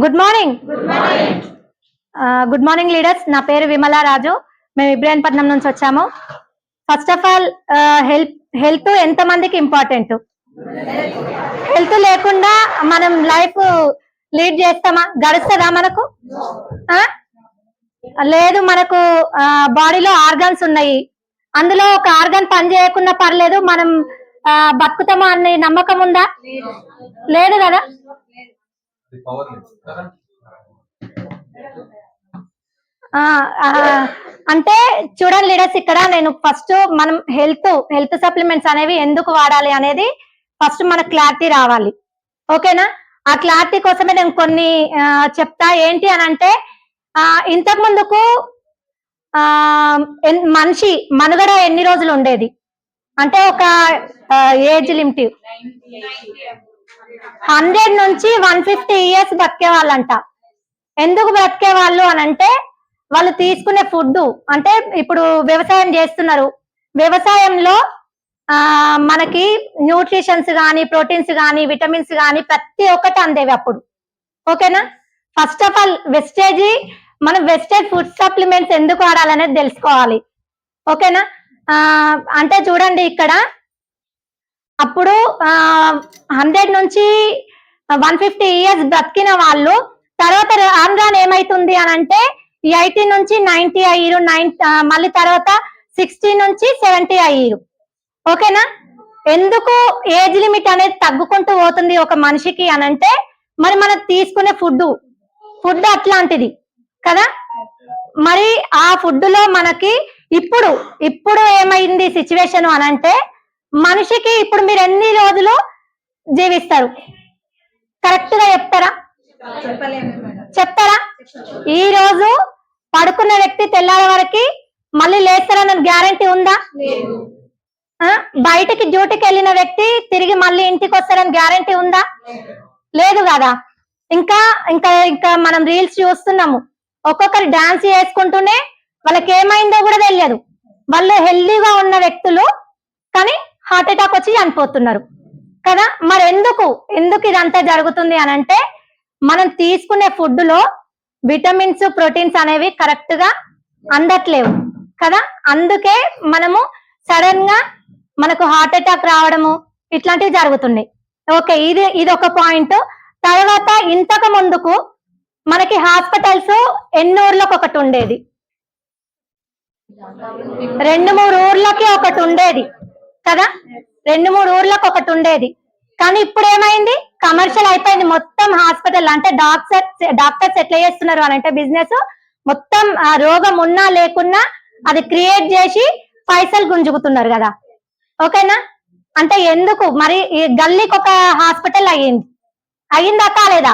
Good morning. Good morning leaders. నా పేరు విమలా రాజు. మేము ఇబ్రాహీంపట్నం నుంచి వచ్చాము. ఫస్ట్ ఆఫ్ ఆల్ హెల్త్ ఎంత మందికి ఇంపార్టెంట్? హెల్త్ లేకుండా మనం లైఫ్ లీడ్ చేస్తామా? గడుస్తుందా మనకు? లేదు. మనకు బాడీలో ఆర్గన్స్ ఉన్నాయి, అందులో ఒక ఆర్గన్ పని చేయకుండా పర్లేదు, మనం బతుకుతామా అనే నమ్మకం ఉందా? లేదు కదా. అంటే చూడండి లీడర్స్, ఇక్కడ నేను ఫస్ట్ మనం హెల్త్ సప్లిమెంట్స్ అనేవి ఎందుకు వాడాలి అనేది ఫస్ట్ మనకు క్లారిటీ రావాలి. ఓకేనా? ఆ క్లారిటీ కోసమే నేను కొన్ని చెప్తా. ఏంటి అని అంటే, ఇంతకు ముందుకు మనిషి మనుగడ ఎన్ని రోజులు ఉండేది అంటే, ఒక ఏజ్ లిమిట్ 100 నుంచి 150 ఇయర్స్ బతికే వాళ్ళంట. ఎందుకు బ్రతికే వాళ్ళు అని అంటే, వాళ్ళు తీసుకునే ఫుడ్. అంటే ఇప్పుడు వ్యవసాయం చేస్తున్నారు, వ్యవసాయంలో మనకి న్యూట్రిషన్స్ కానీ, ప్రోటీన్స్ కానీ, విటమిన్స్ కానీ ప్రతి ఒక్కటి అందేవి అప్పుడు. ఓకేనా? ఫస్ట్ ఆఫ్ ఆల్ మనం వెస్టేజ్ ఫుడ్ సప్లిమెంట్స్ ఎందుకు వాడాలనేది తెలుసుకోవాలి. ఓకేనా? అంటే చూడండి, ఇక్కడ అప్పుడు 100 నుంచి 150 ఇయర్స్ బ్రతికిన వాళ్ళు తర్వాత రాను ఏమైతుంది అని అంటే 80 నుంచి 90 అయ్యారు, మళ్ళీ తర్వాత 60 నుంచి 70 అయ్యారు. ఓకేనా? ఎందుకు ఏజ్ లిమిట్ అనేది తగ్గుకుంటూ పోతుంది ఒక మనిషికి అని అంటే, మరి మనం తీసుకునే ఫుడ్ అట్లాంటిది కదా. మరి ఆ ఫుడ్ లో మనకి ఇప్పుడు ఏమైంది సిచ్యువేషన్ అని అంటే, మనిషికి ఇప్పుడు మీరు ఎన్ని రోజులు జీవిస్తారు? కరెక్ట్ గా చెప్తారా? ఈ రోజు పడుకున్న వ్యక్తి తెల్లారి వరకు మళ్ళీ లేస్తారన్న గ్యారంటీ ఉందా? బయటికి డ్యూటీకి వెళ్ళిన వ్యక్తి తిరిగి మళ్ళీ ఇంటికి వస్తారని గ్యారంటీ ఉందా? లేదు కదా. ఇంకా ఇంకా ఇంకా మనం రీల్స్ చూస్తున్నాము, ఒక్కొక్కరు డాన్స్ చేసుకుంటూనే వాళ్ళకి ఏమైందో కూడా తెలియదు. వాళ్ళు హెల్దీగా ఉన్న వ్యక్తులు కానీ హార్ట్ అటాక్ వచ్చి చనిపోతున్నారు కదా. మరి ఎందుకు ఇదంతా జరుగుతుంది అని అంటే, మనం తీసుకునే ఫుడ్ లో విటమిన్స్, ప్రోటీన్స్ అనేవి కరెక్ట్ గా అందట్లేవు కదా. అందుకే మనము సడన్ గా మనకు హార్ట్ అటాక్ రావడము ఇట్లాంటివి జరుగుతున్నాయి. ఓకే, ఇది ఒక పాయింట్. తర్వాత ఇంతకు ముందుకు మనకి హాస్పిటల్స్ ఎన్ని ఊర్లకు ఒకటి ఉండేది, 2-3 ఊర్లకి ఒకటి ఉండేది కదా. 2-3 ఊర్లకు ఒకటి ఉండేది. కానీ ఇప్పుడు ఏమైంది? కమర్షియల్ అయిపోయింది మొత్తం హాస్పిటల్. అంటే డాక్టర్స్ ఎట్లా చేస్తున్నారు అని అంటే, బిజినెస్ మొత్తం రోగం ఉన్నా లేకున్నా అది క్రియేట్ చేసి పైసలు గుంజుకుతున్నారు కదా. ఓకేనా? అంటే ఎందుకు మరి ఈ గల్లీకి ఒక హాస్పిటల్ అయ్యిందా కాలేదా?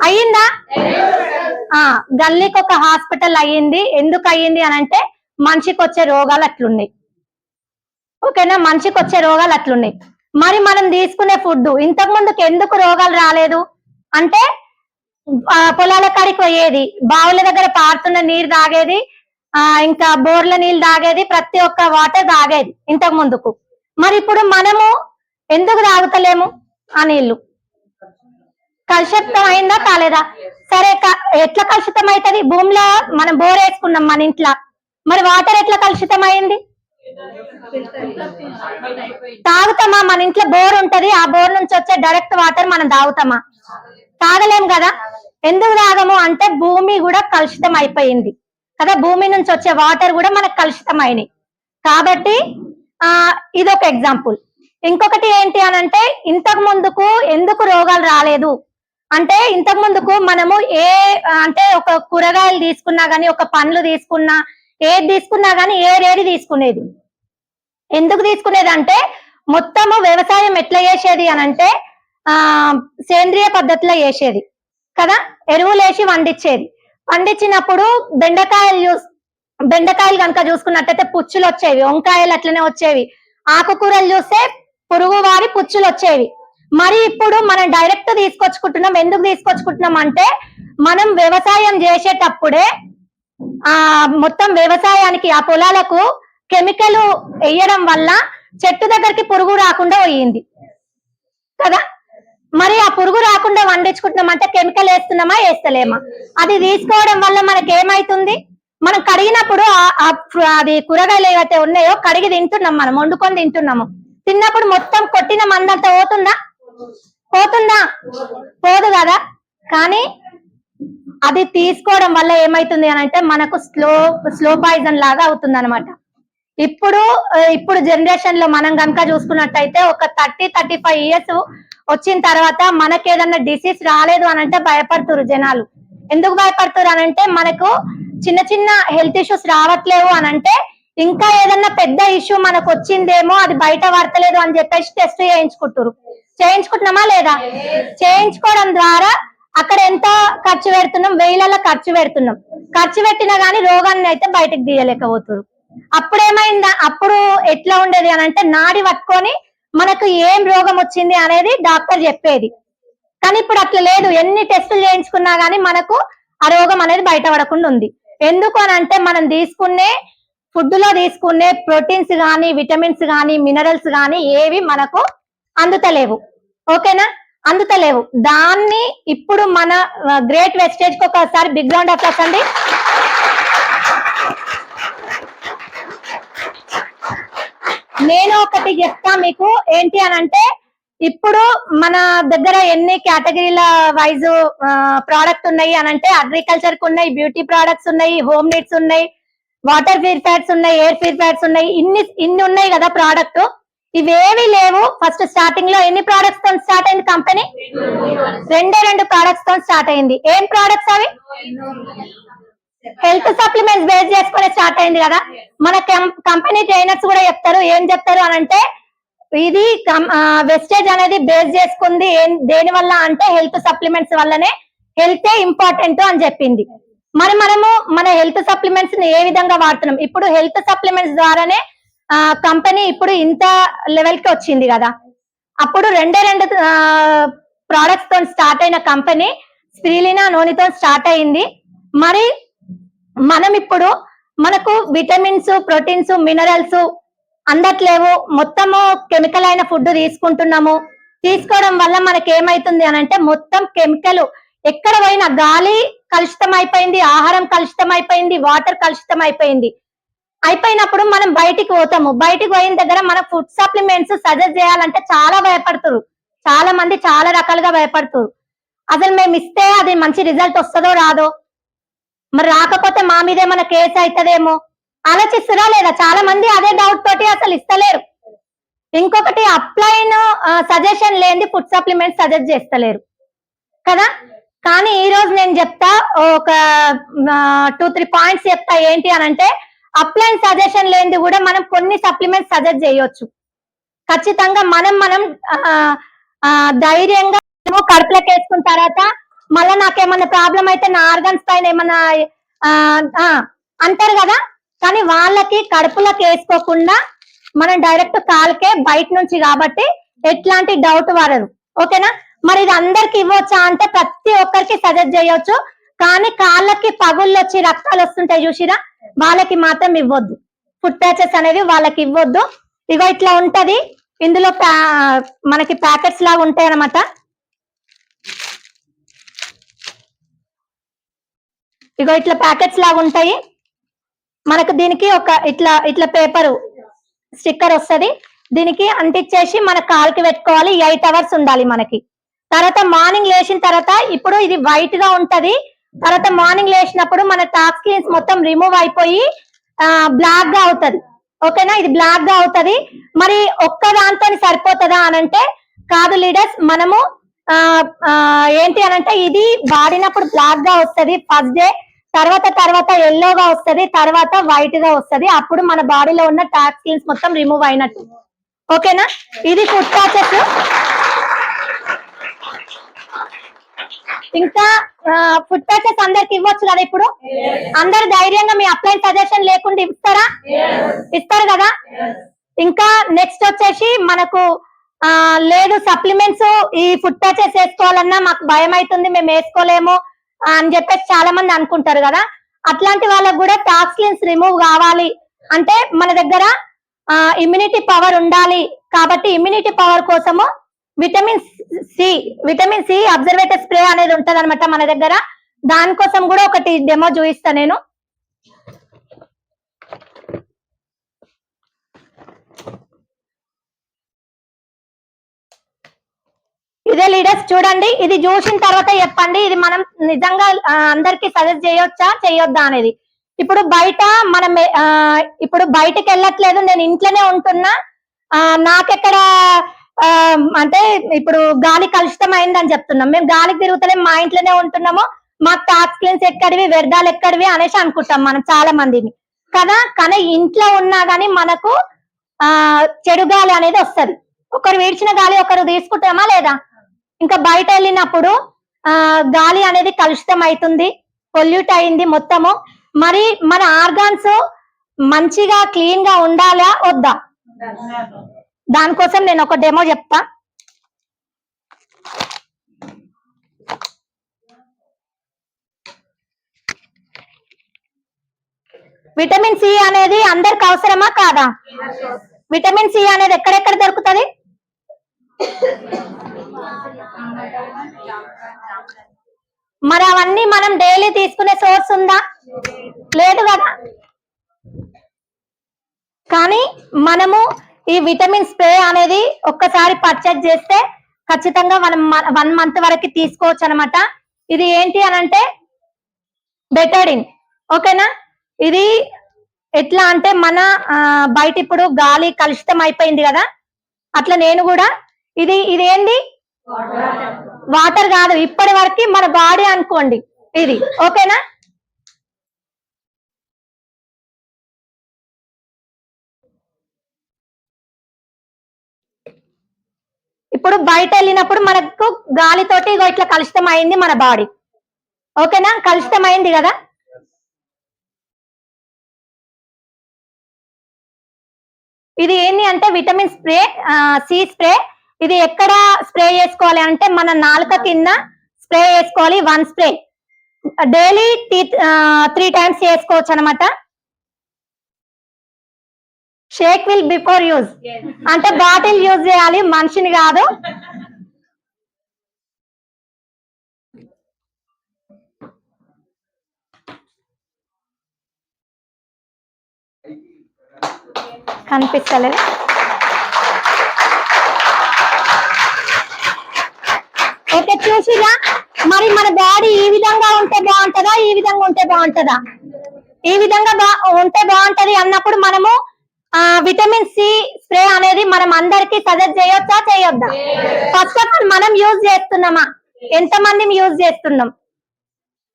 అయ్యిందా? గల్లీకి ఒక హాస్పిటల్ అయ్యింది. ఎందుకు అయ్యింది అని అంటే, మనిషికి వచ్చే రోగాలు అట్లున్నాయి. ఓకేనా? మనిషికి వచ్చే రోగాలు అట్లున్నాయి. మరి మనం తీసుకునే ఫుడ్ ఇంతకు ముందుకు ఎందుకు రోగాలు రాలేదు అంటే, పొలాల కాడికి పోయేది, బావుల దగ్గర పారుతున్న నీరు తాగేది, ఇంకా బోర్ల నీళ్ళు తాగేది, ప్రతి ఒక్క వాటర్ తాగేది ఇంతకు ముందుకు. మరి ఇప్పుడు మనము ఎందుకు తాగుతలేము ఆ నీళ్లు? కలుషితం అయిందా కాలేదా? సరే, ఎట్లా కలుషితం అవుతుంది? భూమిలో మనం బోర్ వేసుకున్నాం మన ఇంట్లో, మరి వాటర్ ఎట్లా కలుషితం అయింది? తాగుతామా? మన ఇంట్లో బోర్ ఉంటది, ఆ బోర్ నుంచి వచ్చే డైరెక్ట్ వాటర్ మనం తాగుతామా? తాగలేం కదా. ఎందుకు తాగము అంటే, భూమి కూడా కలుషితం అయిపోయింది కదా. భూమి నుంచి వచ్చే వాటర్ కూడా మనకు కలుషితం అయినాయి కాబట్టి ఇదొక ఎగ్జాంపుల్. ఇంకొకటి ఏంటి అని అంటే, ఇంతకు ముందుకు ఎందుకు రోగాలు రాలేదు అంటే, ఇంతకు ముందుకు మనము అంటే ఒక కూరగాయలు తీసుకున్నా గానీ, ఒక పండ్లు తీసుకున్నా, ఏది తీసుకున్నా గానీ ఏది తీసుకునేది? ఎందుకు తీసుకునేది అంటే, మొత్తము వ్యవసాయం ఎట్లా చేసేది అని అంటే, సేంద్రియ పద్ధతిలో చేసేది కదా. ఎరువులు వేసి వండించినప్పుడు బెండకాయలు కనుక చూసుకున్నట్టయితే పుచ్చులు వచ్చేవి, వంకాయలు అట్లనే వచ్చేవి, ఆకుకూరలు చూస్తే పురుగు వారి పుచ్చులు వచ్చేవి. మరి ఇప్పుడు మనం డైరెక్ట్ తీసుకొచ్చుకుంటున్నాం. ఎందుకు తీసుకొచ్చుకుంటున్నాం అంటే, మనం వ్యవసాయం చేసేటప్పుడే మొత్తం వ్యవసాయానికి ఆ పొలాలకు కెమికల్ వేయడం వల్ల చెట్టు దగ్గరికి పురుగు రాకుండా పోయింది కదా. మరి ఆ పురుగు రాకుండా కాకుండా వండించుకుంటున్నాం అంటే కెమికల్ వేస్తున్నామా వేస్తలేమా? అది తీసుకోవడం వల్ల మనకి ఏమైతుంది, మనం కడిగినప్పుడు అది కూరగాయలు ఏవైతే ఉన్నాయో కడిగి తింటున్నాం, మనం వండుకొని తింటున్నాము. తిన్నప్పుడు మొత్తం కొట్టిన మందంతా పోతుందా? పోదు కదా. కానీ అది తీసుకోవడం వల్ల ఏమైతుంది అని అంటే మనకు స్లో పాయిజన్ లాగా అవుతుంది అనమాట. ఇప్పుడు జనరేషన్ లో మనం కనుక చూసుకున్నట్టయితే ఒక 30-35 ఇయర్స్ వచ్చిన తర్వాత మనకి ఏదన్నా డిసీజ్ రాలేదు అని అంటే భయపడుతున్నారు జనాలు. ఎందుకు భయపడుతున్నారు అని అంటే మనకు చిన్న చిన్న హెల్త్ ఇష్యూస్ రావట్లేవు అని అంటే ఇంకా ఏదన్నా పెద్ద ఇష్యూ మనకు వచ్చిందేమో, అది బయట పడతలేదు అని చెప్పేసి టెస్ట్ చేయించుకుంటున్నామా లేదా? చేయించుకోవడం ద్వారా అక్కడ ఎంత ఖర్చు పెడుతున్నాం? వేలలో ఖర్చు పెట్టినా గానీ రోగాన్ని అయితే బయటకు తీయలేకపోతున్నారు. అప్పుడు ఎట్లా ఉండేది అని అంటే నాడి పట్టుకొని మనకు ఏం రోగం వచ్చింది అనేది డాక్టర్ చెప్పేది. కానీ ఇప్పుడు అట్లా లేదు. ఎన్ని టెస్టులు చేయించుకున్నా గానీ మనకు ఆ రోగం అనేది బయటపడకుండా ఉంది. ఎందుకు అని అంటే మనం తీసుకునే ఫుడ్ లో తీసుకునే ప్రోటీన్స్ గానీ, విటమిన్స్ గానీ, మినరల్స్ గానీ ఏవి మనకు అందుతలేవు. ఓకేనా? అందుతలేవు. దాన్ని ఇప్పుడు మన గ్రేట్ వెస్టేజ్ కి ఒకసారి బిగ్ రౌండ్ ఆఫ్ అప్లాస్ అండి. నేను ఒకటి చెప్తా మీకు, ఏంటి అని అంటే ఇప్పుడు మన దగ్గర ఎన్ని కేటగిరీల వైజ్ ప్రోడక్ట్ ఉన్నాయి అని అంటే అగ్రికల్చర్ కు ఉన్నాయి, బ్యూటీ ప్రోడక్ట్స్ ఉన్నాయి, హోమ్ నీడ్స్ ఉన్నాయి, వాటర్ ప్యూరిఫైర్స్ ఉన్నాయి, ఎయిర్ ప్యూరిఫైర్స్ ఉన్నాయి, ఇన్ని ఉన్నాయి కదా ప్రోడక్ట్. ఇవేవి లేవు. ఫస్ట్ స్టార్టింగ్ లో ఎన్ని ప్రోడక్ట్స్ తో స్టార్ట్ అయింది కంపెనీ? 2 ప్రోడక్ట్స్ తో స్టార్ట్ అయింది. ఏం ప్రోడక్ట్స్ అవి? హెల్త్ సప్లిమెంట్స్ బేస్ చేసుకుని స్టార్ట్ అయింది కదా. మన కంపెనీ ట్రైనర్స్ కూడా చెప్తారు. ఏం చెప్తారు అని అంటే ఇది వెస్టేజ్ అనేది బేస్ చేసుకుంది దేని వల్ల అంటే హెల్త్ సప్లిమెంట్స్ వల్లనే, హెల్తే ఇంపార్టెంట్ అని చెప్పింది. మనము మన హెల్త్ సప్లిమెంట్స్ ని ఏ విధంగా వాడుతున్నాం? ఇప్పుడు హెల్త్ సప్లిమెంట్స్ ద్వారానే కంపెనీ ఇప్పుడు ఇంత లెవెల్ కి వచ్చింది కదా. అప్పుడు 2 ప్రోడక్ట్స్ తో స్టార్ట్ అయిన కంపెనీ స్పిరులినా నూనెతో స్టార్ట్ అయింది. మరి మనం ఇప్పుడు మనకు విటమిన్స్, ప్రోటీన్స్, మినరల్స్ అందట్లేవు, మొత్తము కెమికల్ అయిన ఫుడ్ తీసుకుంటున్నాము. తీసుకోవడం వల్ల మనకి ఏమైతుంది అని అంటే మొత్తం కెమికల్ ఎక్కడ పోయినా గాలి కలుషితం అయిపోయింది, ఆహారం కలుషితం అయిపోయింది, వాటర్ కలుషితం అయిపోయినప్పుడు మనం బయటికి పోతాము. బయటికి పోయిన దగ్గర మన ఫుడ్ సప్లిమెంట్స్ సజెస్ట్ చేయాలంటే చాలా భయపడుతున్నారు. చాలా మంది చాలా రకాలుగా భయపడుతున్నారు. అసలు మేము ఇస్తే అది మంచి రిజల్ట్ వస్తుందో రాదో, మరి రాకపోతే మా మీదే మన కేసు అవుతుందేమో ఆలోచిస్తురా లేదా? చాలా మంది అదే డౌట్ తోటి అసలు ఇస్తలేరు. ఇంకొకటి అప్లైన్ సజెషన్ లేని ఫుడ్ సప్లిమెంట్స్ సజెస్ట్ చేస్తలేరు కదా. కానీ ఈ రోజు నేను చెప్తా, ఒక 2-3 పాయింట్స్ చెప్తా. ఏంటి అని అంటే అప్లైన్ సజెషన్ లేనిది కూడా మనం కొన్ని సప్లిమెంట్స్ సజెస్ట్ చేయొచ్చు. ఖచ్చితంగా మనం ధైర్యంగా కడుపులోకి వేసుకున్న తర్వాత మళ్ళీ నాకేమన్నా ప్రాబ్లం అయితే నా ఆర్గన్స్ పైన ఏమన్నా అంటారు కదా. కానీ వాళ్ళకి కడుపులోకి వేసుకోకుండా మనం డైరెక్ట్ కాలుకే బయట నుంచి కాబట్టి ఎట్లాంటి డౌట్ వారదు. ఓకేనా? మరి ఇది అందరికి ఇవ్వచ్చా అంటే ప్రతి ఒక్కరికి సజెస్ట్ చేయొచ్చు. కానీ కాళ్ళకి పగుళ్ళు వచ్చి రక్తాలు వస్తుంటాయి చూసిరా, వాళ్ళకి మాత్రం ఇవ్వద్దు. ఫుడ్ ప్యాచెస్ అనేవి వాళ్ళకి ఇవ్వద్దు. ఇగో ఇట్లా ఉంటది. ఇందులో మనకి ప్యాకెట్స్ లాగా ఉంటాయి అన్నమాట. ఇగో ఇట్లా ప్యాకెట్స్ లాగా ఉంటాయి. మనకు దీనికి ఒక ఇట్లా పేపర్ స్టిక్కర్ వస్తుంది. దీనికి అంటించేసి మన కాలుకి పెట్టుకోవాలి. 8 అవర్స్ ఉండాలి మనకి. తర్వాత మార్నింగ్ లేచిన తర్వాత ఇప్పుడు ఇది వైట్ గా ఉంటది. తర్వాత మార్నింగ్ లేచినప్పుడు మన టాక్సిన్స్ మొత్తం రిమూవ్ అయిపోయి బ్లాక్ గా అవుతుంది. ఓకేనా? ఇది బ్లాక్ గా అవుతుంది. మరి ఒక్క దాంతో సరిపోతుందా అనంటే కాదు లీడర్స్. మనము ఏంటి అనంటే ఇది వాడినప్పుడు బ్లాక్ గా వస్తుంది ఫస్ట్ డే, తర్వాత ఎల్లోగా వస్తుంది, తర్వాత వైట్ గా వస్తుంది. అప్పుడు మన బాడీలో ఉన్న టాక్సిన్స్ మొత్తం రిమూవ్ అయినట్టు. ఓకేనా? ఇది ఫుడ్ ప్యాచెస్. ఇంకా ఫుడ్ ప్యాచెస్ అందరికి ఇవ్వచ్చు కదా. ఇప్పుడు అందరు ధైర్యంగా మీ అప్లైన్ సజెషన్ లేకుండా ఇస్తారు కదా. ఇంకా నెక్స్ట్ వచ్చేసి మనకు లేదు సప్లిమెంట్స్ ఈ ఫుడ్ ప్యాచెస్ వేసుకోవాలన్నా మాకు భయం అవుతుంది, మేము వేసుకోలేము అని చెప్పేసి చాలా మంది అనుకుంటారు కదా. అట్లాంటి వాళ్ళకు కూడా టాక్సిన్స్ రిమూవ్ కావాలి అంటే మన దగ్గర ఇమ్యూనిటీ పవర్ ఉండాలి. కాబట్టి ఇమ్యూనిటీ పవర్ కోసము విటమిన్స్ సి విటమిన్ సి అబ్జర్వేటర్ స్ప్రే అనేది ఉంటది అనమాట మన దగ్గర. దానికోసం కూడా ఒకటి డెమో చూపిస్తా నేను. ఇదే లీడర్స్ చూడండి, ఇది చూసిన తర్వాత చెప్పండి ఇది మనం నిజంగా అందరికి సజెస్ట్ చేయొచ్చా చేయొద్దా అనేది. ఇప్పుడు బయట మనం ఇప్పుడు బయటకు వెళ్ళట్లేదు, నేను ఇంట్లోనే ఉంటున్నా, నాకెక్కడ అంటే ఇప్పుడు గాలి కలుషితం అయిందని చెప్తున్నాం. మేము గాలికి తిరుగుతలేం, మా ఇంట్లోనే ఉంటున్నాము, మాకు టాక్స్ క్లీన్స్ ఎక్కడివి, వ్యర్థాలు ఎక్కడివి అనేసి అనుకుంటాం మనం చాలా మందిని కదా. కానీ ఇంట్లో ఉన్నా గానీ మనకు చెడు గాలి అనేది వస్తుంది. ఒకరు వీడ్చిన గాలి ఒకరు తీసుకుంటామా లేదా? ఇంకా బయట వెళ్ళినప్పుడు గాలి అనేది కలుషితం అవుతుంది, పొల్యూట్ అయింది మొత్తము. మరి మన ఆర్గాన్స్ మంచిగా క్లీన్ గా ఉండాలా వద్దా? దానికోసం నేను ఒక డెమో చెప్తా. విటమిన్ సి అనేది అందరికి అవసరమా కాదా? విటమిన్ సి అనేది ఎక్కడెక్కడ దొరుకుతుంది? మరి అవన్నీ మనం డైలీ తీసుకునే సోర్స్ ఉందా? లేదు కదా. కానీ మనము ఈ విటమిన్ స్ప్రే అనేది ఒక్కసారి పర్చేజ్ చేస్తే ఖచ్చితంగా మనం 1 మంత్ వరకు తీసుకోవచ్చు అనమాట. ఇది ఏంటి అనంటే బెటడిన్, ఓకేనా. ఇది ఎట్లా అంటే మన బయట ఇప్పుడు గాలి కలుషితం అయిపోయింది కదా, అట్లా నేను కూడా ఇదేంది వాటర్ కాదు, ఇప్పటి వరకు మన బాడీ అనుకోండి ఇది, ఓకేనా. ఇప్పుడు బయట వెళ్ళినప్పుడు మనకు గాలితోటి ఇట్లా కలుషితం అయింది మన బాడీ, ఓకేనా. కలుషితం అయింది కదా. ఇది ఏంటి అంటే విటమిన్ స్ప్రే, సి స్ప్రే. ఇది ఎక్కడ స్ప్రే చేసుకోవాలి అంటే మన నాలుక కింద స్ప్రే చేసుకోవాలి. 1 స్ప్రే డైలీ 3 టైమ్స్ చేసుకోవచ్చు అనమాట. షేక్ విల్ బిఫోర్ యూజ్ అంటే బాటిల్ యూజ్ చేయాలి, మనిషిని కాదు. కనిపిస్తలేదు. ఓకే, చూసిరా. మరి మన బాడీ ఈ విధంగా ఉంటే బాగుంటుందా, ఈ విధంగా ఉంటే బాగుంటుందా? ఈ విధంగా ఉంటే బాగుంటది అన్నప్పుడు మనము విటమిన్ సి స్ప్రే అనేది మనం అందరికి సజెస్ట్ చేయొచ్చా చేయొద్దా? ఫస్ట్ ఆఫ్ ఆల్ మనం యూజ్ చేస్తున్నామా? ఎంతమంది యూజ్ చేస్తున్నాం?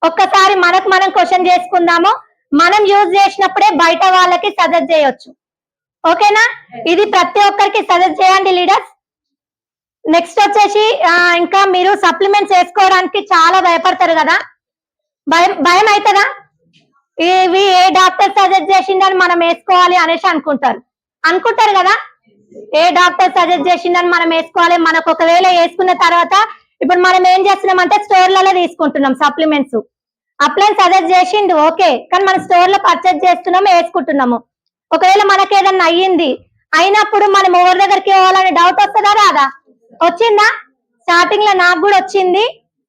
ఒక్కసారి మనకు మనం క్వశ్చన్ చేసుకుందాము. మనం యూజ్ చేసినప్పుడే బయట వాళ్ళకి సజెస్ట్ చేయొచ్చు, ఓకేనా. ఇది ప్రతి ఒక్కరికి సజెస్ట్ చేయండి లీడర్స్. నెక్స్ట్ వచ్చేసి ఇంకా మీరు సప్లిమెంట్స్ వేసుకోవడానికి చాలా భయపడతారు కదా, భయం అవుతుందా? ఇవి ఏ డాక్టర్ సజెస్ట్ చేసిందని మనం వేసుకోవాలి అనేసి అనుకుంటారు కదా. ఏ డాక్టర్ సజెస్ట్ చేసిందని మనం వేసుకోవాలి. మనకు ఒకవేళ వేసుకున్న తర్వాత ఇప్పుడు మనం ఏం చేస్తున్నామంటే స్టోర్లలో తీసుకుంటున్నాం సప్లిమెంట్స్. అప్లైన్ సజెస్ట్ చేసిండు ఓకే, కానీ మనం స్టోర్ లో పర్చేజ్ చేస్తున్నాము, వేసుకుంటున్నాము. ఒకవేళ మనకి ఏదన్నా అయినప్పుడు మనం ఎవరి దగ్గరికి పోవాలనే డౌట్ వస్తుందా రాదా? వచ్చిందా? స్టార్టింగ్ లో నాకు కూడా వచ్చింది.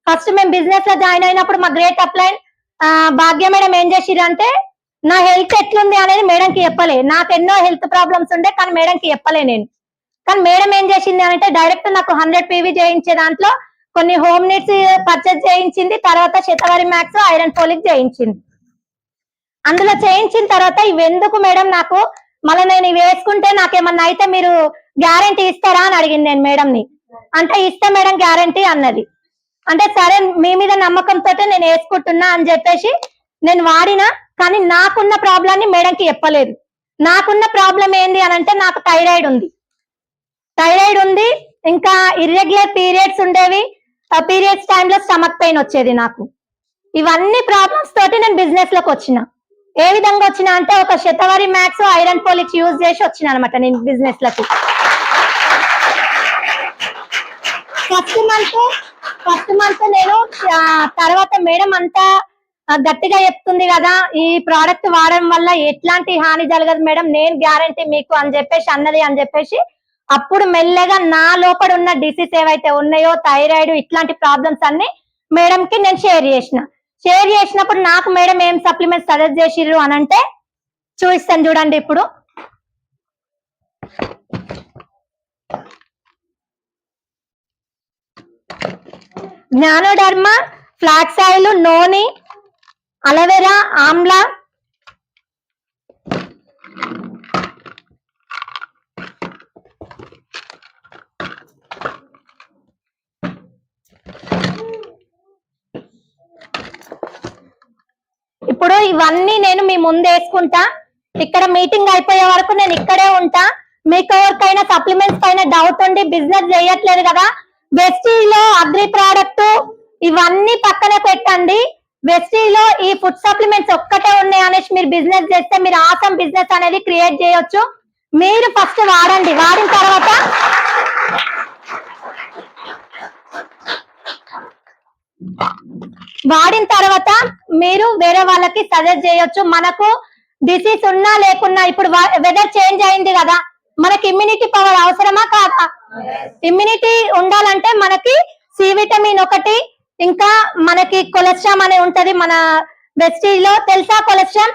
ఫస్ట్ మేము బిజినెస్ లో జాయిన్ అయినప్పుడు మా గ్రేట్ అప్లైన్ భాగ్య మేడం ఏం చేసిరంటే నా హెల్త్ ఎట్లుంది అనేది మేడంకి చెప్పలే. నాకు ఎన్నో హెల్త్ ప్రాబ్లమ్స్ ఉండే కానీ మేడంకి చెప్పలే నేను. కానీ మేడం ఏం చేసింది అంటే డైరెక్ట్ నాకు 100 PV చేయించే దాంట్లో కొన్ని హోమ్ నీడ్స్ పర్చేజ్ చేయించింది, తర్వాత శతవరి మ్యాక్స్ ఐరన్ ఫోలిక్ చేయించింది. అందులో చేయించిన తర్వాత ఇవెందుకు మేడం నాకు, మళ్ళీ నేను ఇవి వేసుకుంటే నాకేమన్నా అయితే మీరు గ్యారంటీ ఇస్తారా అని అడిగింది నేను మేడంని. అంటే ఇస్తా మేడం గ్యారంటీ అన్నది. అంటే సరే మీ మీద నమ్మకంతో నేను వేసుకుంటున్నా అని చెప్పేసి నేను వాడినా. కానీ నాకున్న ప్రాబ్లాన్ని మేడంకి చెప్పలేదు. నాకున్న ప్రాబ్లం ఏంది అని అంటే నాకు థైరాయిడ్ ఉంది, ఇంకా ఇర్రెగ్యులర్ పీరియడ్స్ ఉండేవి, పీరియడ్స్ టైంలో స్టమక్ పెయిన్ వచ్చేది నాకు. ఇవన్నీ ప్రాబ్లమ్స్ తోటి నేను బిజినెస్ లోకి వచ్చిన. ఏ విధంగా వచ్చిన అంటే ఒక శతవరి మ్యాక్స్ ఐరన్ ఫోలిక్స్ యూజ్ చేసి వచ్చిన అనమాట నేను బిజినెస్ లకి. ఫస్ట్ మంత్ నేను తర్వాత మేడం అంతా గట్టిగా చెప్తుంది కదా ఈ ప్రోడక్ట్ వాడడం వల్ల ఎట్లాంటి హాని జరగదు మేడం, నేను గ్యారంటీ మీకు అని చెప్పేసి అన్నది. అని చెప్పేసి అప్పుడు మెల్లగా నా లోపల ఉన్న డిసీజ్ ఏవైతే ఉన్నాయో థైరాయిడ్ ఇట్లాంటి ప్రాబ్లమ్స్ అన్ని మేడం కి నేను షేర్ చేసినప్పుడు నాకు మేడం ఏం సప్లిమెంట్స్ సజెస్ట్ చేసిర్రు అని అంటే చూపిస్తాను చూడండి. ఇప్పుడు జ్ఞానోడర్మ, ఫ్లాక్స్ ఆయిల్, నోని, అలోవెరా, ఆమ్లా, ఇప్పుడు ఇవన్నీ నేను మీ ముందు వేసుకుంటా. ఇక్కడ మీటింగ్ అయిపోయే వరకు నేను ఇక్కడే ఉంటా. మీకు ఎవరికైనా సప్లిమెంట్స్ పైన డౌట్ ఉండి బిజినెస్ చేయట్లేదు కదా, వెస్టీలో అగ్రి ప్రోడక్ట్ ఇవన్నీ పక్కన పెట్టండి. వెస్టీలో ఈ ఫుడ్ సప్లిమెంట్స్ ఒక్కటే ఉన్నాయి అనేసి మీరు బిజినెస్ చేస్తే మీరు ఆసమ్ బిజినెస్ అనేది క్రియేట్ చేయొచ్చు. మీరు ఫస్ట్ వాడండి, వాడిన తర్వాత మీరు వేరే వాళ్ళకి సజెస్ట్ చేయొచ్చు. మనకు డిసీజ్ ఉన్నా లేకున్నా ఇప్పుడు వెదర్ చేంజ్ అయింది కదా, మనకి ఇమ్యూనిటీ పవర్ అవసరమా కాదా? ఇమ్యూనిటీ ఉండాలంటే మనకి సి విటమిన్ ఒకటి, ఇంకా మనకి కొలెస్ట్రామ్ అనే ఉంటది మన వెస్టీలో. తెలుసా కొలెస్ట్రామ్?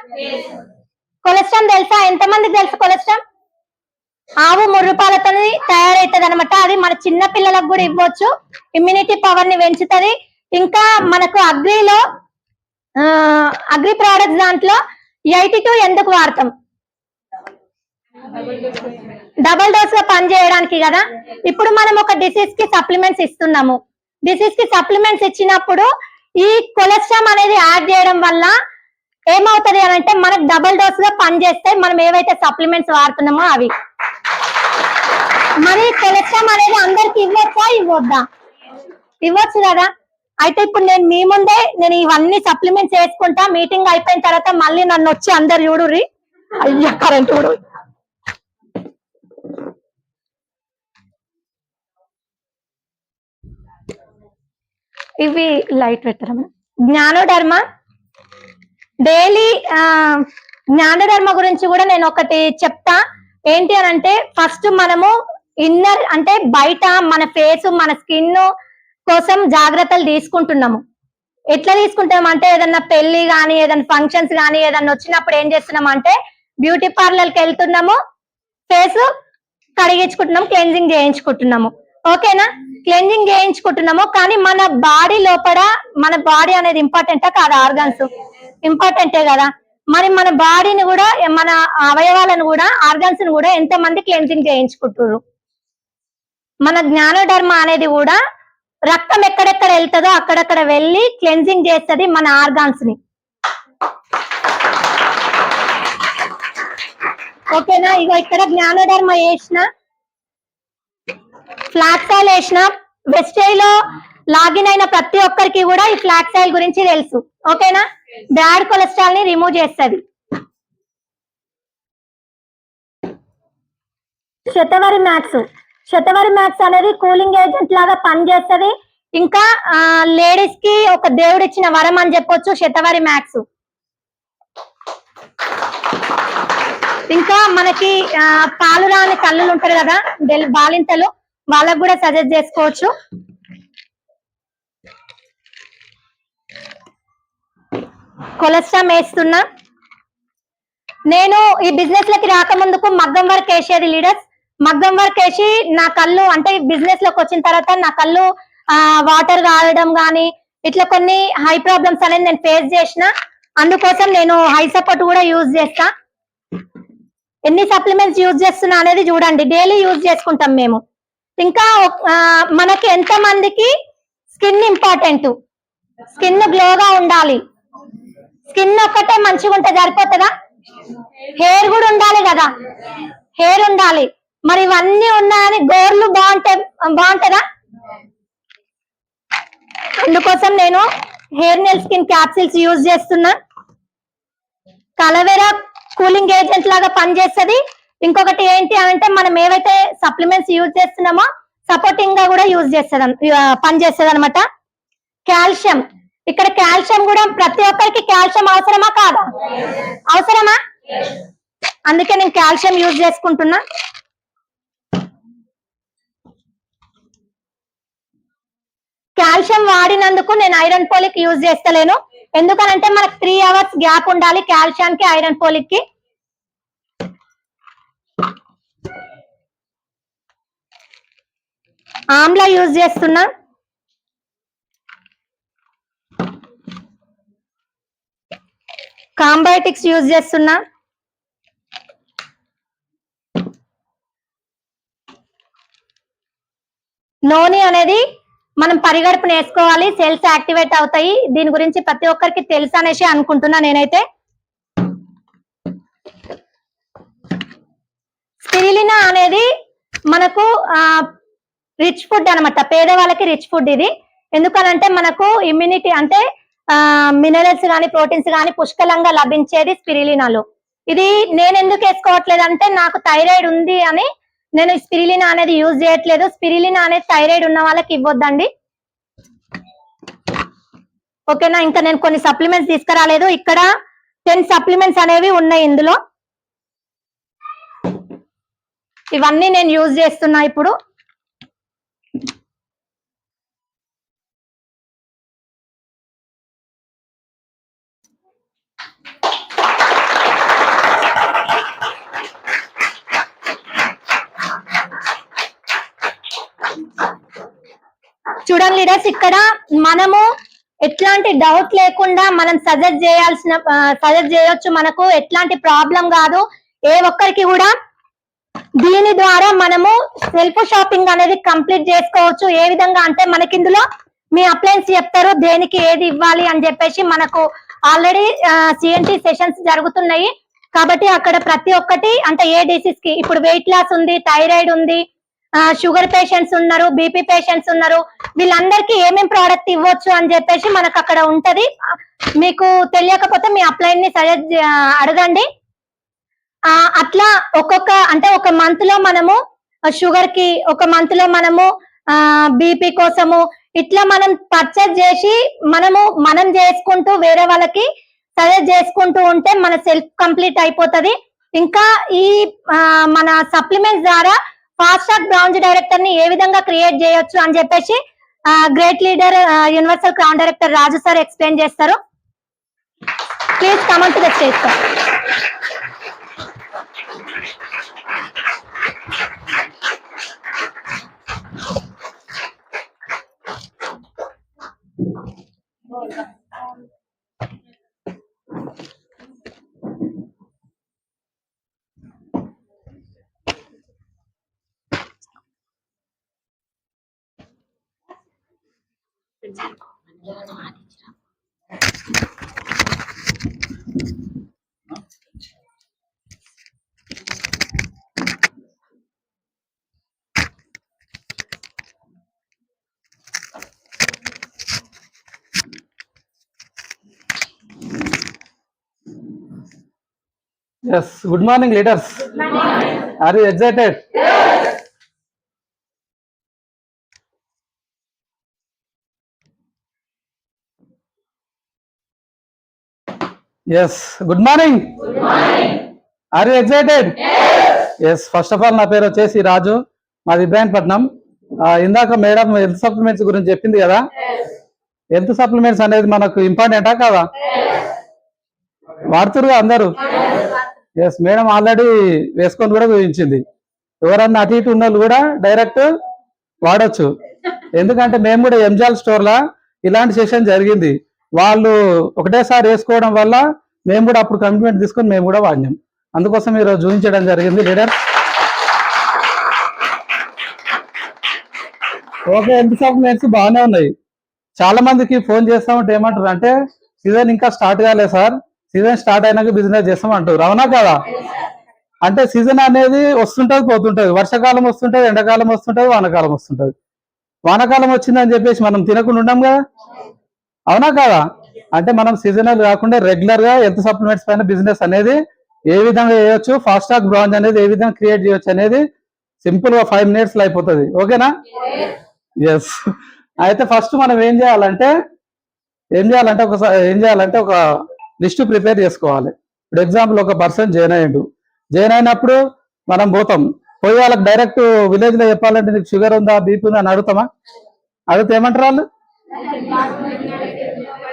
కొలెస్ట్రామ్ తెలుసా? ఎంతమందికి తెలుసు కొలెస్ట్రామ్? ఆవు ముర్రుపాలతో తయారైతుంది అనమాట. అది మన చిన్న పిల్లలకు కూడా ఇవ్వచ్చు, ఇమ్యూనిటీ పవర్ ని పెంచుతుంది. ఇంకా మనకు అగ్రి ప్రోడక్ట్స్ దాంట్లో 82 ఎందుకు వాడతాం? డబల్ డోస్ గా పని చేయడానికి కదా. ఇప్పుడు మనం ఒక డిసీజ్ కి సప్లిమెంట్స్ ఇస్తున్నాము. డిసీజ్ కి సప్లిమెంట్స్ ఇచ్చినప్పుడు ఈ కొలెస్ట్రామ్ అనేది యాడ్ చేయడం వల్ల ఏమవుతుంది అని అంటే మనకు డబల్ డోస్ గా పనిచేస్తాయి మనం ఏవైతే సప్లిమెంట్స్ వాడుతున్నామో అవి. మరి కొలెస్ట్రామ్ అనేది అందరికి ఇవ్వచ్చా ఇవ్వద్దా? ఇవ్వచ్చు కదా. అయితే ఇప్పుడు నేను మీ ముందే నేను ఇవన్నీ సప్లిమెంట్స్ వేసుకుంటా. మీటింగ్ అయిపోయిన తర్వాత మళ్ళీ నన్ను వచ్చి అందరు చూడుర్రి. అయ్యా కరెంట్ చూడు. ఇవి లైట్ పెట్టరా? జ్ఞానోడర్మ డైలీ జ్ఞానోడర్మ గురించి కూడా నేను ఒకటి చెప్తా. ఏంటి అని అంటే ఫస్ట్ మనము ఇన్నర్ అంటే బయట మన ఫేస్ మన స్కిన్ కోసం జాగ్రత్తలు తీసుకుంటున్నాము. ఎట్లా తీసుకుంటాం అంటే ఏదన్నా పెళ్లి కానీ ఏదైనా ఫంక్షన్స్ కానీ ఏదన్నా వచ్చినప్పుడు ఏం చేస్తున్నాం అంటే బ్యూటీ పార్లర్కి వెళ్తున్నాము, ఫేస్ కడిగించుకుంటున్నాము, క్లెన్జింగ్ చేయించుకుంటున్నాము. ఓకేనా? క్లెన్జింగ్ చేయించుకుంటున్నాము. కానీ మన బాడీ లోపల మన బాడీ అనేది ఇంపార్టెంటా కాదా? ఆర్గాన్స్ ఇంపార్టెంటే కదా. మరి మన బాడీని కూడా మన అవయవాలను కూడా ఆర్గాన్స్ ని కూడా ఎంతమంది క్లెన్జింగ్ చేయించుకుంటారు? మన జ్ఞానోడర్మ అనేది కూడా రక్తం ఎక్కడెక్కడ వెళ్తుందో అక్కడక్కడ వెళ్ళి క్లెన్జింగ్ చేస్తుంది మన ఆర్గాన్స్ ని. ఓకేనా? ఇగో ఇక్కడ జ్ఞానోడర్మ వేసిన, ఫ్లాక్స్ ఆయిల్ వేసిన. వెస్టైలో లాగిన్ అయిన ప్రతి ఒక్కరికి కూడా ఈ ఫ్లాక్స్ ఆయిల్ గురించి తెలుసు. ఓకేనా? బ్యాడ్ కొలెస్ట్రాల్ ని రిమూవ్ చేస్తుంది. శతవరి మ్యాక్స్ అనేది కూలింగ్ ఏజెంట్ లాగా పనిచేస్తుంది. ఇంకా లేడీస్ కి ఒక దేవుడు ఇచ్చిన వరం అని చెప్పొచ్చు శతవరి మ్యాక్స్. ఇంకా మనకి పాలు రాని తల్లులు ఉంటారు కదా బాలింతలు, వాళ్ళకు కూడా సజెస్ట్ చేసుకోవచ్చు. కొలెస్ట్రామ్ వేస్తున్నా. నేను ఈ బిజినెస్ లకి రాకముందుకు మగ్గం వర్క్ వేసేది లీడర్స్. మగ్గం వర్క్ వేసి నా కళ్ళు అంటే బిజినెస్ లోకి వచ్చిన తర్వాత నా కళ్ళు వాటర్ కావడం కానీ ఇట్లా కొన్ని హై ప్రాబ్లమ్స్ అనేది నేను ఫేస్ చేసిన. అందుకోసం నేను హై సపోర్ట్ కూడా యూజ్ చేస్తా. ఎన్ని సప్లిమెంట్స్ యూజ్ చేస్తున్నా అనేది చూడండి. డైలీ యూజ్ చేసుకుంటాం మేము. ఇంకా మనకి ఎంత మందికి స్కిన్ ఇంపార్టెంట్, స్కిన్ గ్లోగా ఉండాలి. స్కిన్ ఒక్కటే మంచిగా ఉంటే సరిపోతుందా? హెయిర్ కూడా ఉండాలి కదా, హెయిర్ ఉండాలి. మరి ఇవన్నీ ఉన్నాయని గోర్లు బాగుంటుందా? అందుకోసం నేను హెయిర్ నెల్ స్కిన్ క్యాప్సిల్స్ యూజ్ చేస్తున్నా. అలోవెరా కూలింగ్ ఏజెంట్ లాగా పనిచేస్తుంది. ఇంకొకటి ఏంటి అంటే మనం ఏవైతే సప్లిమెంట్స్ యూజ్ చేస్తున్నామో సపోర్టింగ్ గా కూడా పనిచేస్తుంది అనమాట. కాల్షియం, ఇక్కడ కాల్షియం కూడా ప్రతి ఒక్కరికి కాల్షియం అవసరమా కాదా? అవసరమా? అందుకే నేను కాల్షియం యూజ్ చేసుకుంటున్నా. కాల్షియం వాడినందుకు నేను ఐరన్ పోలిక్ యూజ్ చేస్తలేను. ఎందుకనంటే మనకు 3 hours గ్యాప్ ఉండాలి కాల్షియానికి ఐరన్ పోలిక్ కి. ఆమ్లా యూజ్ చేస్తున్నా. కాంబయోటిక్స్ యూజ్ చేస్తున్నా. నోని అనేది మనం పరిగడుపున వేసుకోవాలి, సెల్స్ యాక్టివేట్ అవుతాయి. దీని గురించి ప్రతి ఒక్కరికి తెలుసు అనేసి అనుకుంటున్నా నేనైతే. స్పిరులినా అనేది మనకు రిచ్ ఫుడ్ అనమాట, పేదవాళ్ళకి రిచ్ ఫుడ్ ఇది. ఎందుకనంటే మనకు ఇమ్యూనిటీ అంటే మినరల్స్ కానీ ప్రోటీన్స్ కానీ పుష్కలంగా లభించేది స్పిరులినాలో. ఇది నేను ఎందుకు వేసుకోవట్లేదు అంటే నాకు థైరాయిడ్ ఉంది అని నేను స్పిరులినా అనేది యూజ్ చేయట్లేదు. స్పిరులినా అనేది థైరాయిడ్ ఉన్న వాళ్ళకి ఇవ్వద్దండి, ఓకేనా. ఇంకా నేను కొన్ని సప్లిమెంట్స్ తీసుకురాలేదు. ఇక్కడ 10 సప్లిమెంట్స్ అనేవి ఉన్నాయి ఇందులో. ఇవన్నీ నేను యూజ్ చేస్తున్నా ఇప్పుడు. చూడండి లీడర్స్, ఇక్కడ మనము ఎట్లాంటి డౌట్ లేకుండా మనం సజెస్ట్ చేయొచ్చు. మనకు ఎట్లాంటి ప్రాబ్లం కాదు ఏ ఒక్కరికి కూడా. దీని ద్వారా మనము సెల్ఫ్ షాపింగ్ అనేది కంప్లీట్ చేసుకోవచ్చు. ఏ విధంగా అంటే మనకి ఇందులో మీ అప్లయన్స్ చెప్తారు దేనికి ఏది ఇవ్వాలి అని చెప్పేసి. మనకు ఆల్రెడీ సిఎన్టీ సెషన్స్ జరుగుతున్నాయి కాబట్టి అక్కడ ప్రతి ఒక్కటి అంటే ఏ డిసీజ్ కి, ఇప్పుడు వెయిట్ లాస్ ఉంది, థైరాయిడ్ ఉంది, షుగర్ పేషెంట్స్ ఉన్నారు, బీపీ పేషెంట్స్ ఉన్నారు, వీళ్ళందరికీ ఏమేం ప్రోడక్ట్ ఇవ్వచ్చు అని చెప్పేసి మనకు అక్కడ ఉంటది. మీకు తెలియకపోతే మీ అప్లైన్ ని సజెస్ట్ అడగండి. అట్లా ఒక్కొక్క అంటే ఒక మంత్ లో మనము షుగర్ కి, ఒక మంత్ లో మనము బీపీ కోసము ఇట్లా మనం పర్చేజ్ చేసి మనం చేసుకుంటూ వేరే వాళ్ళకి సజెస్ట్ చేసుకుంటూ ఉంటే మన సెల్ఫ్ కంప్లీట్ అయిపోతుంది. ఇంకా ఈ మన సప్లిమెంట్స్ ద్వారా ఫాస్ట్ ట్రాక్ బ్రాంచ్ డైరెక్టర్ ని ఏ విధంగా క్రియేట్ చేయొచ్చు అని చెప్పేసి great leader universal crown director Raju sir explain చేస్తారు. Please come to the stage sir. Yes, good morning leaders. Good morning. Are you excited? Yes. Yes, good morning. Good morning. Are you excited? Yes. Yes, first of all నా పేరు వచ్చేసి రాజు, మాది ఇబ్రాహీంపట్నం. ఇందాక madam health supplements గురించి చెప్పింది కదా. Health supplements అనేది మనకు ఇంపార్టెంటా కాదా? వాడుతురుగా అందరూ? ఎస్, మేడం ఆల్రెడీ వేసుకొని కూడా చూపించింది. ఎవరన్నా అటు ఇటు ఉన్న వాళ్ళు కూడా డైరెక్ట్ వాడచ్చు. ఎందుకంటే మేము కూడా ఎంజాల్ స్టోర్లో ఇలాంటి సెషన్ జరిగింది. వాళ్ళు ఒకటేసారి వేసుకోవడం వల్ల మేము కూడా అప్పుడు కమిట్మెంట్ తీసుకొని మేము కూడా వాడినాం. అందుకోసం ఈరోజు చూపించడం జరిగింది లీడర్. ఓకే, హెల్త్ సప్లిమెంట్స్ బాగానే ఉన్నాయి. చాలా మందికి ఫోన్ చేస్తా ఉంటే ఏమంటారు అంటే సీజన్ ఇంకా స్టార్ట్ కాలేదు సార్, సీజన్ స్టార్ట్ అయినాక బిజినెస్ చేస్తాం అంటారు. అవునా కదా? అంటే సీజన్ అనేది వస్తుంటది పోతుంటది. వర్షాకాలం వస్తుంటది, ఎండాకాలం వస్తుంటది, వానకాలం వస్తుంటది. వానకాలం వచ్చిందని చెప్పేసి మనం తినకుండా ఉన్నాం కదా, అవునా కదా? అంటే మనం సీజనల్ కాకుండా రెగ్యులర్ గా హెల్త్ సప్లిమెంట్స్ పైన బిజినెస్ అనేది ఏ విధంగా చేయొచ్చు, ఫాస్ట్ ట్రాక్ బ్రాంచ్ అనేది ఏ విధంగా క్రియేట్ చేయొచ్చు అనేది సింపుల్ గా 5 minutes లో అయిపోతుంది. ఓకేనా? ఎస్. అయితే ఫస్ట్ మనం ఏం చేయాలంటే ఒక లిస్ట్ ప్రిపేర్ చేసుకోవాలి. ఇప్పుడు ఎగ్జాంపుల్ ఒక పర్సన్ జాయిన్ అయినప్పుడు మనం పోయి వాళ్ళకి డైరెక్ట్ విలేజ్ లో చెప్పాలంటే నీకు షుగర్ ఉందా, బీపీ ఉందా అని అడుగుతామా? అడిగితే ఏమంటారు వాళ్ళు?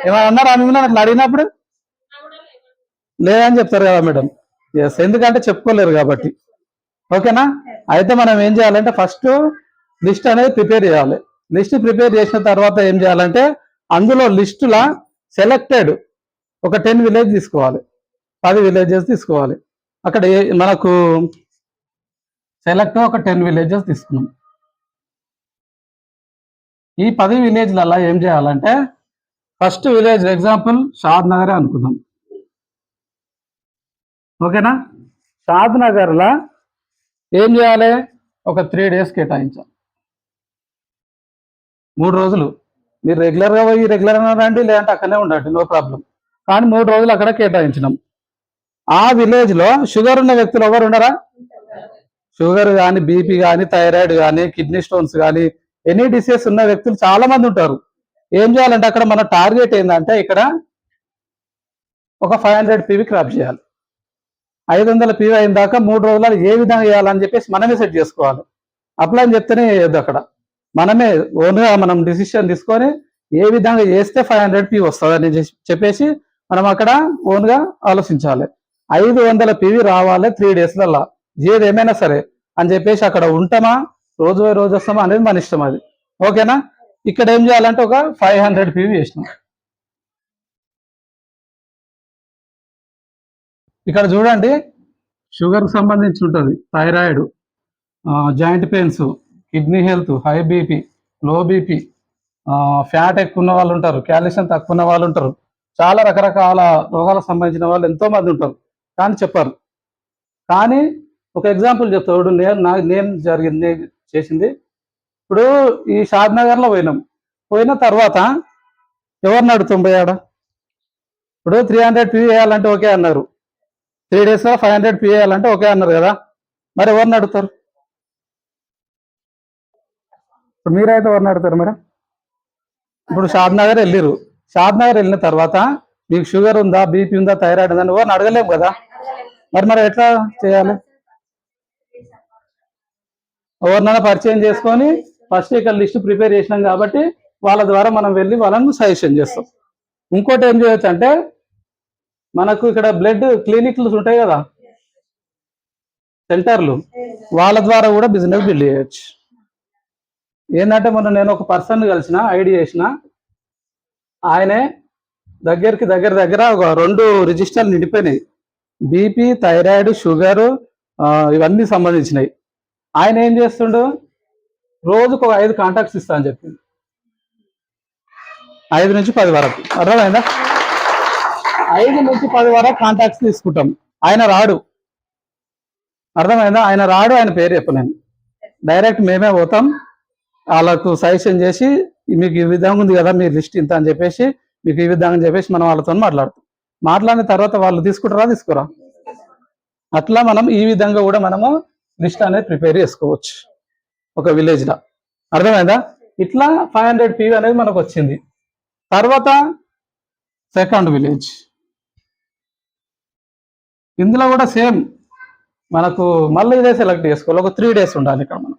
ఏమైనా అన్నారా మిమ్మల్ని అట్లా అడిగినప్పుడు? లేదని చెప్తారు కదా మేడం. ఎస్, ఎందుకంటే చెప్పుకోలేరు కాబట్టి. ఓకేనా? అయితే మనం ఏం చేయాలంటే ఫస్ట్ లిస్ట్ అనేది ప్రిపేర్ చేయాలి. లిస్ట్ ప్రిపేర్ చేసిన తర్వాత ఏం చేయాలంటే అందులో లిస్టులా సెలెక్టెడ్ ఒక 10 విలేజ్ తీసుకోవాలి, 10 విలేజెస్ తీసుకోవాలి. అక్కడ మనకు సెలెక్ట్ ఒక 10 విలేజెస్ తీసుకున్నాం. ఈ 10 విలేజ్లలో ఏం చేయాలంటే ఫస్ట్ విలేజ్ ఎగ్జాంపుల్ షాద్ నగరే అనుకుందాం. ఓకేనా? షాద్ నగర్లో ఏం చేయాలి? ఒక 3 days కేటాయించాలి. 3 రోజులు మీరు రెగ్యులర్గా పోయి రెగ్యులర్గా రండి, లేదంటే అక్కడనే ఉండండి, నో ప్రాబ్లం. కానీ 3 రోజులు అక్కడ కేటాయించినాం. ఆ విలేజ్లో షుగర్ ఉన్న వ్యక్తులు ఎవరు ఉండరా? షుగర్ కానీ, బీపీ కానీ, థైరాయిడ్ కానీ, కిడ్నీ స్టోన్స్ కానీ, ఎనీ డిసీజ్ ఉన్న వ్యక్తులు చాలా మంది ఉంటారు. ఏం చేయాలంటే అక్కడ మన టార్గెట్ ఏంటంటే ఇక్కడ ఒక 500 PV క్రాప్ చేయాలి. 500 PV అయిన దాకా 3 రోజులలో ఏ విధంగా చేయాలని చెప్పేసి మనమే సెట్ చేసుకోవాలి. అప్లై అని చెప్తేనే చేయొద్దు, అక్కడ మనమే ఓన్గా మనం డిసిషన్ తీసుకొని ఏ విధంగా చేస్తే 500 PV వస్తుందని చెప్పేసి మనం అక్కడ ఓన్గా ఆలోచించాలి. 500 PV రావాలి 3 daysలలో, ఏది ఏమైనా సరే అని చెప్పేసి అక్కడ ఉంటామా, రోజు రోజు వస్తామా అనేది మన ఇష్టం అది. ఓకేనా? ఇక్కడ ఏం చేయాలంటే ఒక 500 PV చేసినాం. ఇక్కడ చూడండి, షుగర్కి సంబంధించి ఉంటుంది, thyroid, joint pains, kidney health, high BP, low BP, fat ఎక్కువ ఉన్న వాళ్ళు ఉంటారు, కాల్షియం తక్కువ ఉన్న వాళ్ళు ఉంటారు, చాలా రకరకాల రోగాలకు సంబంధించిన వాళ్ళు ఎంతో మంది ఉంటారు, కానీ చెప్పారు. కానీ ఒక ఎగ్జాంపుల్ చెప్తాడు, నేను జరిగింది చేసింది. ఇప్పుడు ఈ షాద్ నగర్లో పోయిన తర్వాత ఎవరిని అడుగుతాం పోయాడ? ఇప్పుడు 300 PV వేయాలంటే ఓకే అన్నారు, 3 daysలో 500 PV వేయాలంటే ఓకే అన్నారు కదా, మరి ఎవరిని అడుగుతారు? ఇప్పుడు మీరైతే ఎవరిని అడుగుతారు మేడం? ఇప్పుడు షాద్ నగర్ వెళ్ళిరు, షాద్ నగర్ వెళ్ళిన తర్వాత మీకు షుగర్ ఉందా, బీపీ ఉందా, థైరాయిడ్ ఉందా ఎవరిని అడగలేము కదా, మరి ఎట్లా చేయాలి? ఎవరినైనా పరిచయం చేసుకొని ఫస్ట్ ఇక్కడ లిస్ట్ ప్రిపేర్ చేసినాం కాబట్టి వాళ్ళ ద్వారా మనం వెళ్ళి వాళ్ళని సజెషన్ చేస్తాం. ఇంకోటి ఏం చేయొచ్చు అంటే మనకు ఇక్కడ బ్లడ్ క్లినిక్లు ఉంటాయి కదా, సెంటర్లు, వాళ్ళ ద్వారా కూడా బిజినెస్ బిల్డ్ చేయొచ్చు. ఏంటంటే మొన్న నేను ఒక పర్సన్ కలిసిన, ఐడి చేసిన, ఆయనే దగ్గర ఒక 2 రిజిస్టర్లు నిండిపోయినాయి, బీపీ, థైరాయిడ్, షుగరు, ఇవన్నీ సంబంధించినవి. ఆయన ఏం చేస్తుండు, రోజుకు ఒక 5 కాంటాక్ట్స్ ఇస్తా అని చెప్పింది, 5 నుంచి 10 వరకు. అర్థమైందా? 5 నుంచి 10 వరకు కాంటాక్ట్స్ తీసుకుంటాం. ఆయన రాడు, అర్థమైందా? ఆయన రాడు, ఆయన పేరు చెప్పలేను, డైరెక్ట్ మేమే పోతాం, వాళ్ళకు సజెషన్ చేసి మీకు ఈ విధంగా ఉంది కదా మీ లిస్ట్ ఇంత అని చెప్పేసి, మీకు ఈ విధంగా చెప్పేసి మనం వాళ్ళతో మాట్లాడిన తర్వాత వాళ్ళు తీసుకోరా? అట్లా మనం ఈ విధంగా కూడా మనము లిస్ట్ అనేది ప్రిపేర్ చేసుకోవచ్చు ఒక విలేజ్లో. అర్థమైందా? ఇట్లా 500 PV అనేది మనకు వచ్చింది. తర్వాత సెకండ్ విలేజ్, ఇందులో కూడా సేమ్ మనకు మళ్ళీ ఇదే సెలెక్ట్ చేసుకోవాలి. ఒక 3 days ఉండాలి ఇక్కడ. మనం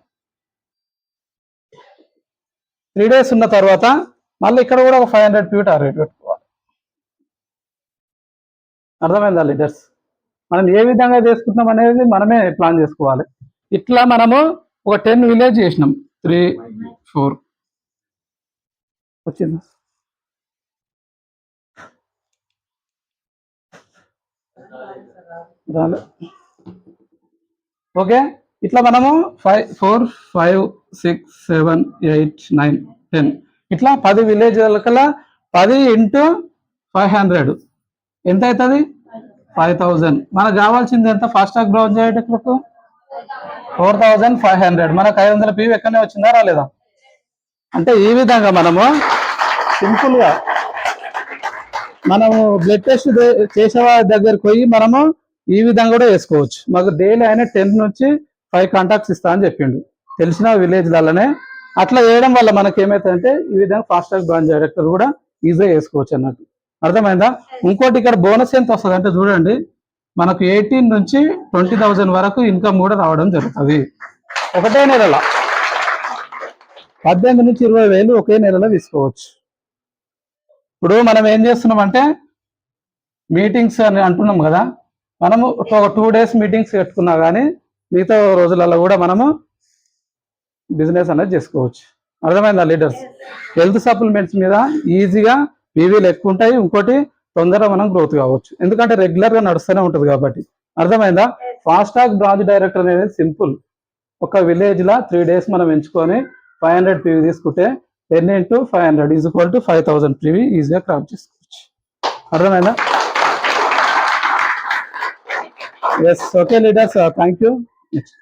3 days ఉన్న తర్వాత మళ్ళీ ఇక్కడ కూడా ఒక 500 PV టార్గెట్ పెట్టుకోవాలి. అర్థమైందా లీడర్స్? మనం ఏ విధంగా చేసుకుంటున్నాం అనేది మనమే ప్లాన్ చేసుకోవాలి. ఇట్లా మనము ఒక 10 విలేజ్ చేసినాం. 3, 4 వచ్చింది. ఓకే, ఇట్లా మనము 4, 5, 6, 7, 8, 9, 10 ఇట్లా 10 విలేజ్లకల్లా 10 × 500 ఎంత అవుతుంది? 5000. మనకు కావాల్సింది ఎంత? ఫాస్టాగ్ బ్రౌజ్ అయ్యేటప్పుడు 4500. మనకు 500 PV ఎక్కడనే వచ్చిందా రాలేదా? అంటే ఈ విధంగా మనము సింపుల్గా మనము బ్లడ్ టెస్ట్ చేసే వాళ్ళ దగ్గరికి పోయి మనము ఈ విధంగా కూడా వేసుకోవచ్చు. మాకు డైలీ ఆయన 10 నుంచి 5 కాంటాక్ట్స్ ఇస్తా అని చెప్పిండు, తెలిసిన విలేజ్లలోనే. అట్లా చేయడం వల్ల మనకి ఏమవుతుందంటే ఈ విధంగా ఫాస్టాగ్ బ్రాంచ్ డైరెక్టర్ కూడా ఈజీగా వేసుకోవచ్చు అన్నట్టు. అర్థమైందా? ఇంకోటి ఇక్కడ బోనస్ ఎంత వస్తుంది అంటే చూడండి, మనకు 18 నుంచి 20,000 వరకు ఇన్కమ్ కూడా రావడం జరుగుతుంది ఒకటే నెలలో. 18 నుంచి 20,000 ఒకే నెలలో తీసుకోవచ్చు. ఇప్పుడు మనం ఏం చేస్తున్నామంటే మీటింగ్స్ అని అంటున్నాం కదా, మనము ఒక 2 days మీటింగ్స్ పెట్టుకున్నా కానీ మిగతా రోజులలో కూడా మనము బిజినెస్ అనేది చేసుకోవచ్చు. అర్థమైందా లీడర్స్? హెల్త్ సప్లిమెంట్స్ మీద ఈజీగా పీవీలు ఎక్కువ ఉంటాయి. ఇంకోటి తొందరగా మనం గ్రోత్ కావచ్చు, ఎందుకంటే రెగ్యులర్ గా నడుస్తూనే ఉంటుంది కాబట్టి. అర్థమైందా? ఫాస్టాగ్ బ్రాంచ్ డైరెక్టర్ అనేది సింపుల్. ఒక విలేజ్ లా 3 days మనం ఎంచుకొని 500 పీవీ తీసుకుంటే 10 into 500 is equal to 5000 PV ఈజీగా క్రాప్ చేసుకోవచ్చు. అర్థమైందా? Yes, okay leaders, thank you. Next